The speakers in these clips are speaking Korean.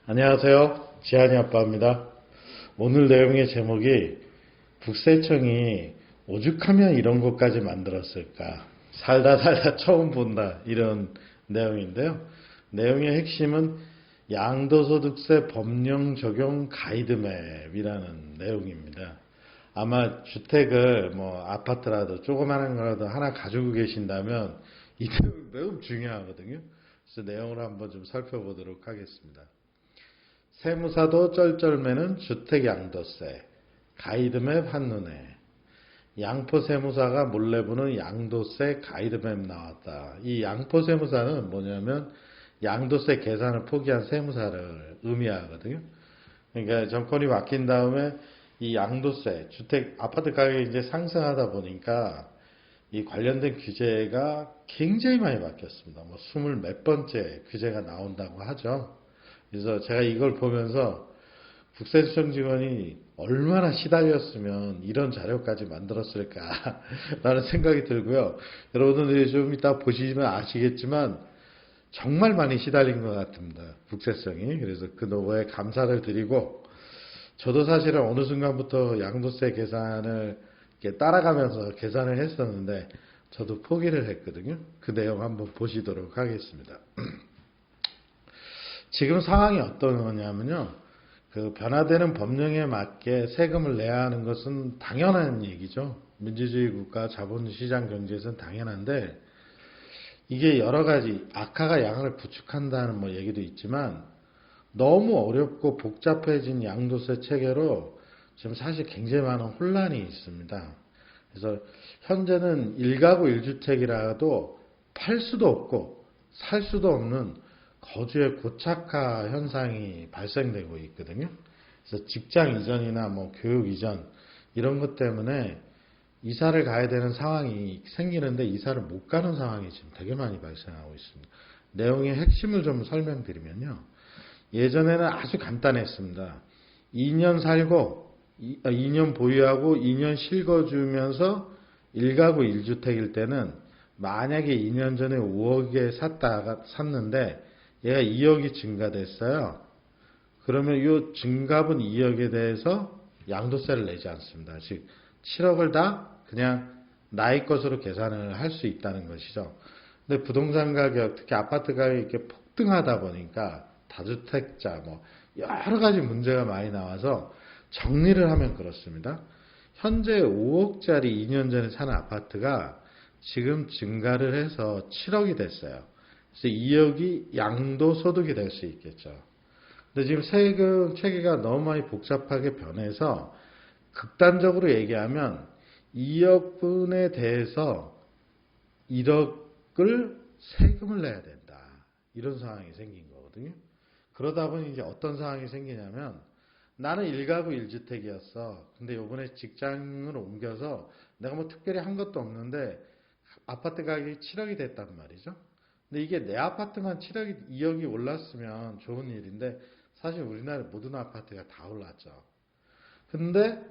안녕하세요. 지한이 아빠입니다. 오늘 내용의 제목이 국세청이 오죽하면 이런 것까지 만들었을까. 살다 살다 처음 본다. 이런 내용인데요. 내용의 핵심은 양도소득세 법령 적용 가이드맵이라는 내용입니다. 아마 주택을 아파트라도 조그마한 거라도 하나 가지고 계신다면 이 내용이 매우 중요하거든요. 그래서 내용을 한번 좀 살펴보도록 하겠습니다. 세무사도 쩔쩔매는 주택양도세, 가이드맵 한눈에, 양포세무사가 몰래 보는 양도세 가이드맵 나왔다. 이 양포세무사는 뭐냐면 양도세 계산을 포기한 세무사를 의미하거든요. 그러니까 정권이 바뀐 다음에 이 양도세, 주택, 아파트 가격이 이제 상승하다 보니까 이 관련된 규제가 굉장히 많이 바뀌었습니다. 20 몇 번째 규제가 나온다고 하죠. 그래서 제가 이걸 보면서 국세청 직원이 얼마나 시달렸으면 이런 자료까지 만들었을까 라는 생각이 들고요. 여러분들이 좀 이따 보시면 아시겠지만 정말 많이 시달린 것 같습니다. 국세청이. 그래서 그 노고에 감사를 드리고, 저도 사실은 어느 순간부터 양도세 계산을 이렇게 따라가면서 계산을 했었는데 저도 포기를 했거든요. 그 내용 한번 보시도록 하겠습니다. 지금 상황이 어떤 거냐면요. 그 변화되는 법령에 맞게 세금을 내야 하는 것은 당연한 얘기죠. 민주주의 국가 자본시장 경제에서는 당연한데, 이게 여러 가지 악화가 양을 부축한다는 얘기도 있지만 너무 어렵고 복잡해진 양도세 체계로 지금 사실 굉장히 많은 혼란이 있습니다. 그래서 현재는 1가구 1주택이라도 팔 수도 없고 살 수도 없는 거주의 고착화 현상이 발생되고 있거든요. 그래서 직장 이전이나 교육 이전 이런 것 때문에 이사를 가야 되는 상황이 생기는데 이사를 못 가는 상황이 지금 되게 많이 발생하고 있습니다. 내용의 핵심을 좀 설명드리면요. 예전에는 아주 간단했습니다. 2년 살고 2년 보유하고 2년 실거주면서 1가구 1주택일 때는 만약에 2년 전에 5억에 샀는데 얘가 2억이 증가됐어요. 그러면 이 증가분 2억에 대해서 양도세를 내지 않습니다. 즉 7억을 다 그냥 나의 것으로 계산을 할 수 있다는 것이죠. 근데 부동산 가격, 특히 아파트 가격이 이렇게 폭등하다 보니까 다주택자 여러 가지 문제가 많이 나와서 정리를 하면 그렇습니다. 현재 5억짜리 2년 전에 산 아파트가 지금 증가를 해서 7억이 됐어요. 그래서 2억이 양도소득이 될 수 있겠죠. 근데 지금 세금 체계가 너무 많이 복잡하게 변해서 극단적으로 얘기하면 2억분에 대해서 1억을 세금을 내야 된다. 이런 상황이 생긴 거거든요. 그러다 보니 이제 어떤 상황이 생기냐면 나는 1가구 1주택이었어. 근데 요번에 직장을 옮겨서 내가 특별히 한 것도 없는데 아파트 가격이 7억이 됐단 말이죠. 근데 이게 내 아파트만 7억이 2억이 올랐으면 좋은 일인데 사실 우리나라 모든 아파트가 다 올랐죠. 근데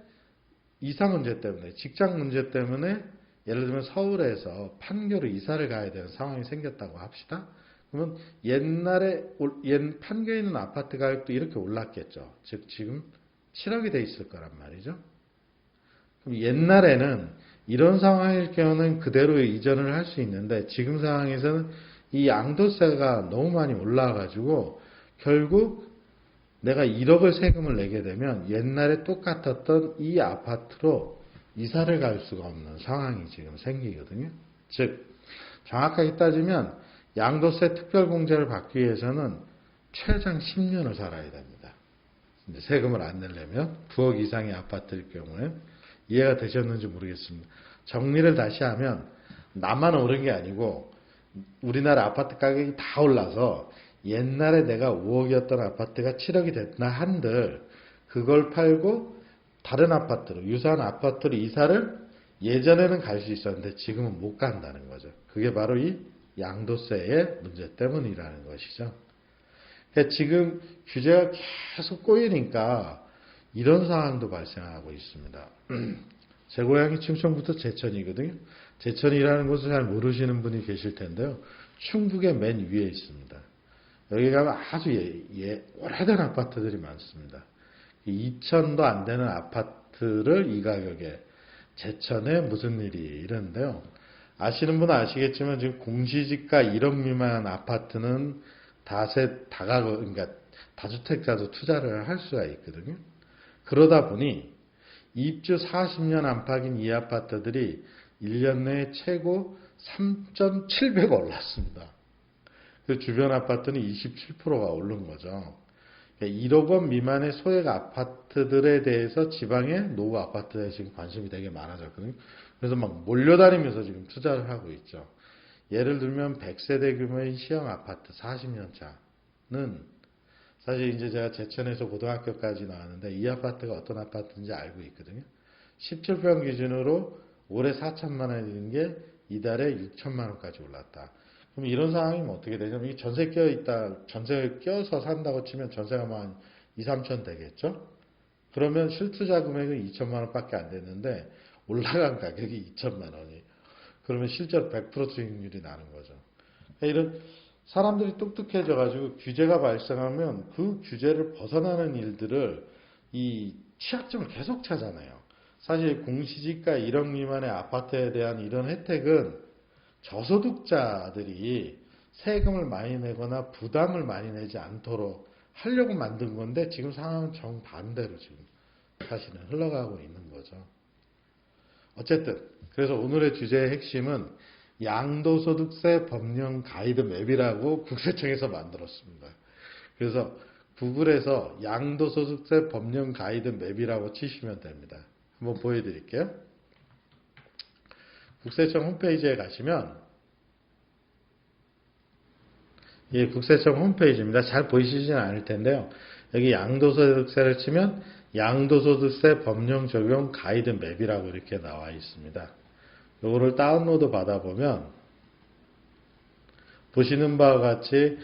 이사 문제 때문에, 직장 문제 때문에 예를 들면 서울에서 판교로 이사를 가야 되는 상황이 생겼다고 합시다. 그러면 옛날에 판교에 있는 아파트 가격도 이렇게 올랐겠죠. 즉 지금 7억이 돼 있을 거란 말이죠. 그럼 옛날에는 이런 상황일 경우는 그대로 이전을 할 수 있는데 지금 상황에서는 이 양도세가 너무 많이 올라와가지고 결국 내가 1억을 세금을 내게 되면 옛날에 똑같았던 이 아파트로 이사를 갈 수가 없는 상황이 지금 생기거든요. 즉 정확하게 따지면 양도세 특별공제를 받기 위해서는 최장 10년을 살아야 됩니다. 세금을 안 내려면 9억 이상의 아파트일 경우에 이해가 되셨는지 모르겠습니다. 정리를 다시 하면 나만 오른 게 아니고 우리나라 아파트 가격이 다 올라서 옛날에 내가 5억이었던 아파트가 7억이 됐나 한들 그걸 팔고 다른 아파트로 유사한 아파트로 이사를 예전에는 갈 수 있었는데 지금은 못 간다는 거죠. 그게 바로 이 양도세의 문제 때문이라는 것이죠. 그러니까 지금 규제가 계속 꼬이니까 이런 상황도 발생하고 있습니다. 제 고향이 충청부터 제천이거든요. 제천이라는 곳을 잘 모르시는 분이 계실 텐데요. 충북의 맨 위에 있습니다. 여기 가면 아주 오래된 아파트들이 많습니다. 2천도 안 되는 아파트를 이 가격에 제천에 무슨 일이 이러는데요. 아시는 분은 아시겠지만 지금 공시지가 1억 미만 아파트는 그러니까 다주택자도 투자를 할 수가 있거든요. 그러다 보니 입주 40년 안팎인 이 아파트들이 1년 내에 최고 3.7배가 올랐습니다. 그 주변 아파트는 27%가 오른 거죠. 1억 원 미만의 소액 아파트들에 대해서 지방의 노후 아파트에 지금 관심이 되게 많아졌거든요. 그래서 막 몰려다니면서 지금 투자를 하고 있죠. 예를 들면 100세대 규모의 시형 아파트 40년 차는 사실 이제 제가 제천에서 고등학교까지 나왔는데 이 아파트가 어떤 아파트인지 알고 있거든요. 17평 기준으로 올해 4천만 원인 게 이달에 6천만 원까지 올랐다. 그럼 이런 상황이면 어떻게 되냐면 이 전세 껴서 산다고 치면 전세가 한 2, 3천 되겠죠? 그러면 실투자 금액은 2천만 원밖에 안 됐는데 올라간 가격이 2천만 원이. 그러면 실제로 100% 수익률이 나는 거죠. 이런 사람들이 똑똑해져가지고 규제가 발생하면 그 규제를 벗어나는 일들을 이 취약점을 계속 찾아내요. 사실 공시지가 1억 미만의 아파트에 대한 이런 혜택은 저소득자들이 세금을 많이 내거나 부담을 많이 내지 않도록 하려고 만든 건데 지금 상황은 정반대로 지금 사실은 흘러가고 있는 거죠. 어쨌든 그래서 오늘의 주제의 핵심은 양도소득세 법령 가이드 맵이라고 국세청에서 만들었습니다. 그래서 구글에서 양도소득세 법령 가이드 맵이라고 치시면 됩니다. 한번 보여드릴게요. 국세청 홈페이지에 가시면 예, 국세청 홈페이지입니다. 잘 보이시지는 않을 텐데요. 여기 양도소득세를 치면 양도소득세 법령 적용 가이드 맵이라고 이렇게 나와 있습니다. 요거를 다운로드 받아보면 보시는 바와 같이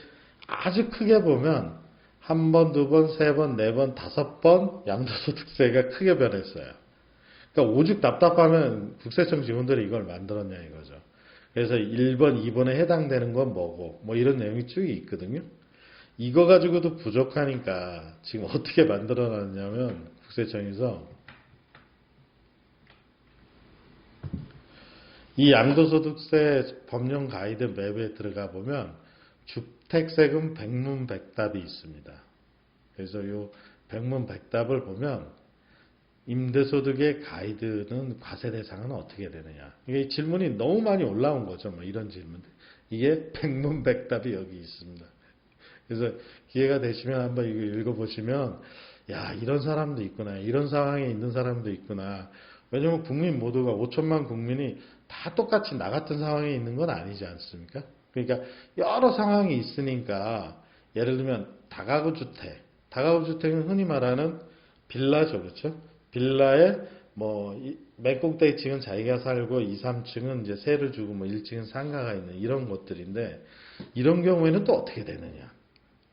아주 크게 보면 한 번, 두 번, 세 번, 네 번, 다섯 번 양도소득세가 크게 변했어요. 그러니까 오죽 답답하면 국세청 직원들이 이걸 만들었냐 이거죠. 그래서 1번, 2번에 해당되는 건 뭐고 뭐 이런 내용이 쭉 있거든요. 이거 가지고도 부족하니까 지금 어떻게 만들어놨냐면 국세청에서 이 양도소득세 법령 가이드 맵에 들어가 보면 주택세금 백문백답이 있습니다. 그래서 이 백문백답을 보면 임대소득의 가이드는 과세 대상은 어떻게 되느냐. 이게 질문이 너무 많이 올라온 거죠. 뭐 이런 질문들. 이게 백문백답이 여기 있습니다. 그래서 기회가 되시면 한번 이거 읽어보시면 야 이런 사람도 있구나. 이런 상황에 있는 사람도 있구나. 왜냐하면 국민 모두가 5천만 국민이 다 똑같이 나 같은 상황에 있는 건 아니지 않습니까? 그러니까 여러 상황이 있으니까 예를 들면 다가구 주택은 흔히 말하는 빌라죠. 그렇죠? 빌라에 맨 꼭대기층은 자기가 살고 2, 3층은 이제 세를 주고 1층은 상가가 있는 이런 것들인데 이런 경우에는 또 어떻게 되느냐.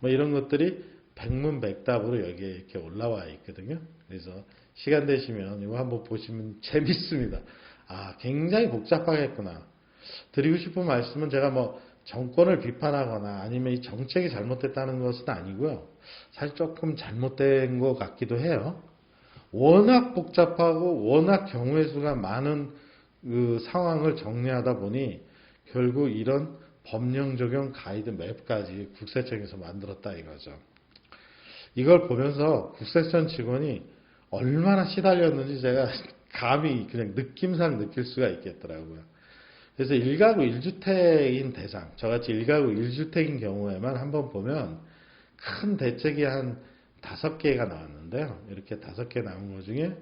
이런 것들이 백문백답으로 여기에 이렇게 올라와 있거든요. 그래서 시간 되시면 이거 한번 보시면 재밌습니다. 아, 굉장히 복잡하겠구나. 드리고 싶은 말씀은 제가 정권을 비판하거나 아니면 이 정책이 잘못됐다는 것은 아니고요. 사실 조금 잘못된 것 같기도 해요. 워낙 복잡하고 워낙 경우의 수가 많은 그 상황을 정리하다 보니 결국 이런 법령 적용 가이드 맵까지 국세청에서 만들었다 이거죠. 이걸 보면서 국세청 직원이 얼마나 시달렸는지 제가 감히 그냥 느낌상 느낄 수가 있겠더라고요. 그래서 1가구 1주택인 대상, 저같이 1가구 1주택인 경우에만 한번 보면 큰 대책이 한 5개가 나왔는데요. 이렇게 5개 나온 것 중에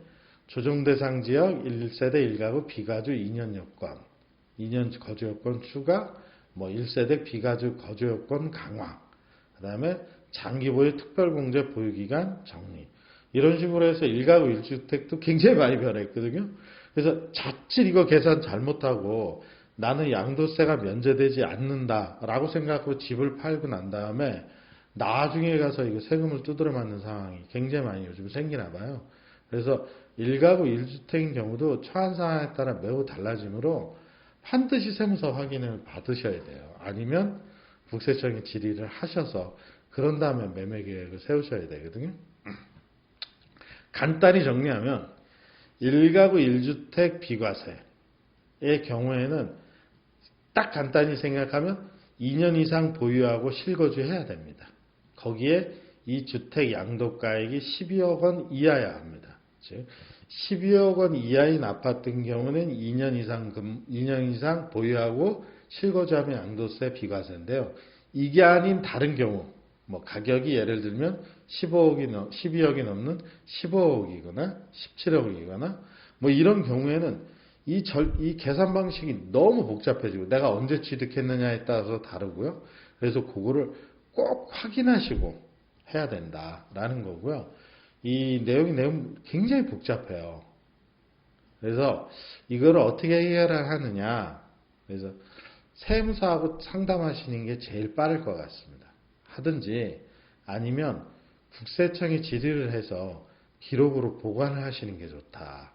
조정 대상 지역 1세대 1가구 비가주 2년 여건, 2년 거주 여건 추가, 1세대 비가주 거주 여건 강화, 그 다음에 장기 보유 특별공제 보유기간 정리. 이런 식으로 해서 1가구 1주택도 굉장히 많이 변했거든요. 그래서 자칫 이거 계산 잘못하고 나는 양도세가 면제되지 않는다라고 생각하고 집을 팔고 난 다음에 나중에 가서 이거 세금을 두드려 맞는 상황이 굉장히 많이 요즘 생기나 봐요. 그래서 1가구 1주택인 경우도 처한 상황에 따라 매우 달라지므로 반드시 세무서 확인을 받으셔야 돼요. 아니면 국세청에 질의를 하셔서 그런 다음에 매매 계획을 세우셔야 되거든요. 간단히 정리하면 1가구 1주택 비과세의 경우에는 딱 간단히 생각하면 2년 이상 보유하고 실거주해야 됩니다. 거기에 이 주택 양도가액이 12억 원 이하야 합니다. 즉 12억 원 이하인 아파트인 경우는 2년 이상 보유하고 실거주하면 양도세 비과세인데요. 이게 아닌 다른 경우, 뭐 가격이 예를 들면 12억이 넘는 15억이거나 17억이거나 뭐 이런 경우에는 이 계산 방식이 너무 복잡해지고 내가 언제 취득했느냐에 따라서 다르고요. 그래서 그거를 꼭 확인하시고 해야 된다라는 거고요. 이 내용 굉장히 복잡해요. 그래서 이거를 어떻게 해결을 하느냐. 그래서 세무사하고 상담하시는 게 제일 빠를 것 같습니다. 하든지 아니면 국세청에 질의를 해서 기록으로 보관을 하시는 게 좋다.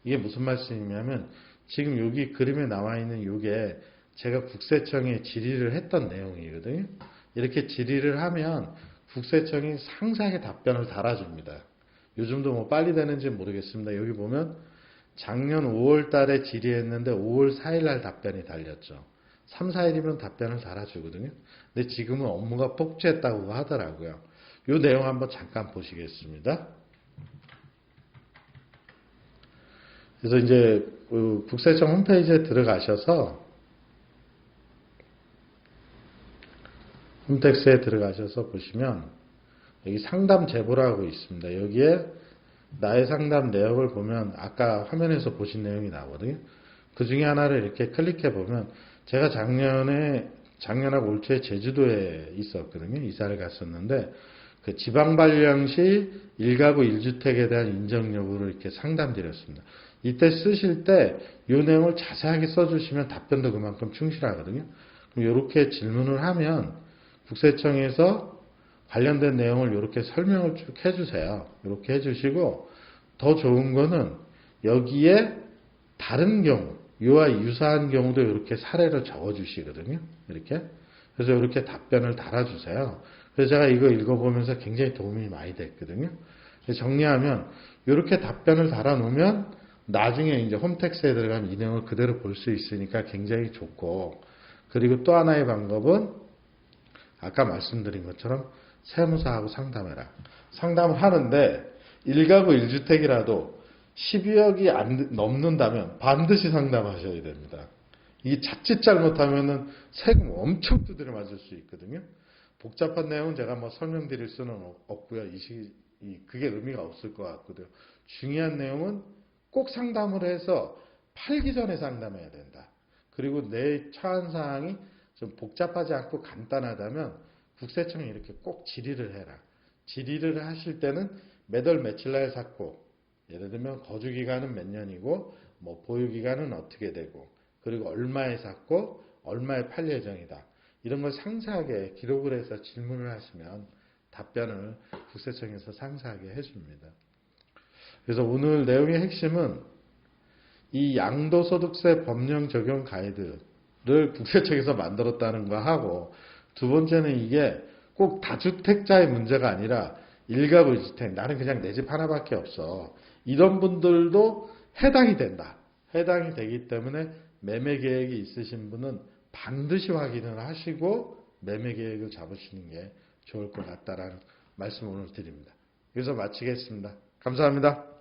이게 무슨 말씀이냐면 지금 여기 그림에 나와 있는 이게 제가 국세청에 질의를 했던 내용이거든요. 이렇게 질의를 하면 국세청이 상세하게 답변을 달아줍니다. 요즘도 뭐 빨리 되는지 모르겠습니다. 여기 보면 작년 5월 달에 질의했는데 5월 4일 날 답변이 달렸죠. 3, 4일이면 답변을 달아주거든요. 근데 지금은 업무가 폭주했다고 하더라고요. 이 내용 한번 잠깐 보시겠습니다. 그래서 이제 국세청 홈페이지에 들어가셔서 홈택스에 들어가셔서 보시면 여기 상담 제보라고 있습니다. 여기에 나의 상담 내역을 보면 아까 화면에서 보신 내용이 나오거든요. 그 중에 하나를 이렇게 클릭해 보면 제가 작년하고 올 초에 제주도에 있었거든요. 이사를 갔었는데 그 지방발령시 1가구 1주택에 대한 인정 여부를 이렇게 상담드렸습니다. 이때 쓰실 때 이 내용을 자세하게 써주시면 답변도 그만큼 충실하거든요. 그럼 이렇게 질문을 하면 국세청에서 관련된 내용을 이렇게 설명을 쭉 해주세요. 이렇게 해주시고 더 좋은 거는 여기에 다른 경우, 이와 유사한 경우도 이렇게 사례를 적어주시거든요. 이렇게. 그래서 이렇게 답변을 달아주세요. 그래서 제가 이거 읽어보면서 굉장히 도움이 많이 됐거든요. 정리하면 이렇게 답변을 달아놓으면 나중에 이제 홈택스에 들어가면 이 내용을 그대로 볼 수 있으니까 굉장히 좋고, 그리고 또 하나의 방법은 아까 말씀드린 것처럼 세무사하고 상담해라. 상담을 하는데 1가구 1주택이라도 12억이 넘는다면 반드시 상담하셔야 됩니다. 이게 자칫 잘못하면은 세금 엄청 두드려 맞을 수 있거든요. 복잡한 내용은 제가 뭐 설명드릴 수는 없고요. 그게 의미가 없을 것 같거든요. 중요한 내용은 꼭 상담을 해서 팔기 전에 상담해야 된다. 그리고 내 처한 사항이 좀 복잡하지 않고 간단하다면 국세청에 이렇게 꼭 질의를 해라. 질의를 하실 때는 몇 월 며칠 날 샀고, 예를 들면 거주기간은 몇 년이고, 뭐 보유기간은 어떻게 되고, 그리고 얼마에 샀고, 얼마에 팔 예정이다. 이런 걸 상세하게 기록을 해서 질문을 하시면 답변을 국세청에서 상세하게 해줍니다. 그래서 오늘 내용의 핵심은 이 양도소득세 법령 적용 가이드를 국세청에서 만들었다는 거 하고, 두 번째는 이게 꼭 다주택자의 문제가 아니라 1가구 1주택, 나는 그냥 내 집 하나밖에 없어. 이런 분들도 해당이 된다. 해당이 되기 때문에 매매 계획이 있으신 분은 반드시 확인을 하시고 매매 계획을 잡으시는 게 좋을 것 같다라는 말씀을 오늘 드립니다. 여기서 마치겠습니다. 감사합니다.